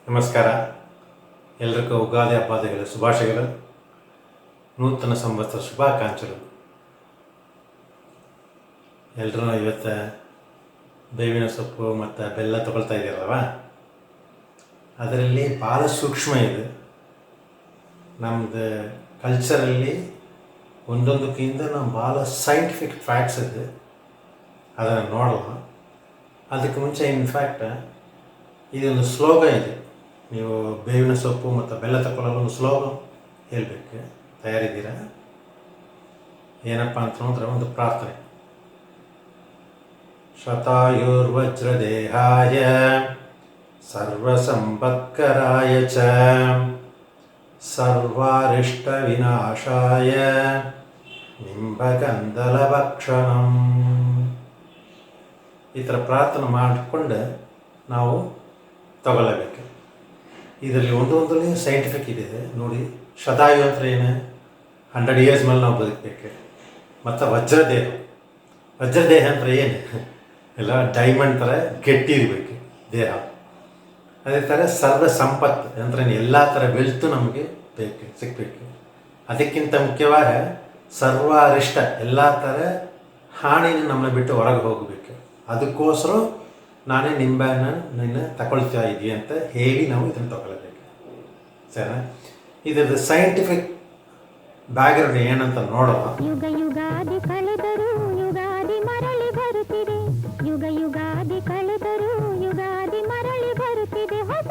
ನಮಸ್ಕಾರ. ಎಲ್ಲರಿಗೂ ಉಗಾದಿ ಹಬ್ಬದ ಶುಭಾಶಯಗಳು, ನೂತನ ಸಂವತ್ಸರ ಶುಭಾಕಾಂಕ್ಷೆಗಳು. ಎಲ್ಲರೂ ಇವತ್ತು ಬೇವಿನ ಸೊಪ್ಪು ಮತ್ತು ಬೆಲ್ಲ ತೊಗೊಳ್ತಾ ಇದ್ದೀರಲ್ವ, ಅದರಲ್ಲಿ ಭಾಳ ಸೂಕ್ಷ್ಮ ಇದೆ. ನಮ್ಮದು ಕಲ್ಚರಲ್ಲಿ ಒಂದೊಂದಕ್ಕಿಂತ ನಾವು ಭಾಳ ಸೈಂಟಿಫಿಕ್ ಫ್ಯಾಕ್ಟ್ಸ್ ಇದೆ, ಅದನ್ನು ನೋಡೋಣ. ಅದಕ್ಕೆ ಮುಂಚೆ ಇನ್ಫ್ಯಾಕ್ಟ್ ಇದೊಂದು ಸ್ಲೋಗ ಇದೆ. ನೀವು ಬೇವಿನ ಸೊಪ್ಪು ಮತ್ತು ಬೆಲ್ಲ ತಗೊಳ್ಳಲು ಒಂದು ಸ್ಲೋಗ ಹೇಳಬೇಕು. ತಯಾರಿದ್ದೀರಾ? ಏನಪ್ಪ ಅಂತಂದ್ರೆ ಒಂದು ಪ್ರಾರ್ಥನೆ. ಶತಾಯುರ್ವಜ್ರದೇಹಾಯ ಸರ್ವಸಂಪತ್ಕರಾಯ ಚ ಸರ್ವಾರಿಷ್ಟ ವಿನಾಶಾಯ ನಿಂಬಗಂಧಲಭಕ್ಷಣಂ. ಈ ಥರ ಪ್ರಾರ್ಥನೆ ಮಾಡಿಕೊಂಡು ನಾವು ತಗೊಳ್ಳಬೇಕು. ಇದರಲ್ಲಿ ಒಂದೊಂದರಲ್ಲಿ ಸೈಂಟಿಫಿಕ್ ಇದೆ ನೋಡಿ. ಶತಾಯು ಅಂದರೆ ಏನು? 100 ಇಯರ್ಸ್ ಮೇಲೆ ನಾವು ಬದುಕಬೇಕು. ಮತ್ತು ವಜ್ರದೇಹ ಅಂದರೆ ಏನು? ಎಲ್ಲ ಡೈಮಂಡ್ ಥರ ಗಟ್ಟಿ ಇರಬೇಕು ದೇಹ. ಅದೇ ಥರ ಸರ್ವ ಸಂಪತ್ತು ಅಂದರೆ ಎಲ್ಲ ಥರ ವೆಲ್ತು ನಮಗೆ ಸಿಗಬೇಕು. ಅದಕ್ಕಿಂತ ಮುಖ್ಯವಾದ ಸರ್ವಾರಿಷ್ಟ ಎಲ್ಲ ಥರ ಹಾನಿನ ನಮ್ಮನ್ನ ಬಿಟ್ಟು ಹೊರಗೆ ಹೋಗಬೇಕು. ಅದಕ್ಕೋಸ್ಕರ ನಾನೇ ನಿನ್ನ ತಗೊಳ್ತಾ ಇದ್ದೀವಿ ಅಂತ ಹೇಳಿ ನಾವು ಇದನ್ನು ತಗೊಳ್ಬೇಕು. ಸರಿ, ಇದರದ್ದು ಸೈಂಟಿಫಿಕ್ ಬ್ಯಾಕ್ಗ್ರೌಂಡ್ ಏನಂತ ನೋಡೋಣ. ಯುಗ ಯುಗಾದಿ ಕಳೆದರೂ ಯುಗಾದಿ ಮರಳಿ ಬರುತ್ತಿದೆ. ಯುಗ ಯುಗಾದಿ ಕಳೆದರೂ ಯುಗಾದಿ ಮರಳಿ ಬರುತ್ತಿದೆ. ಹೊಸ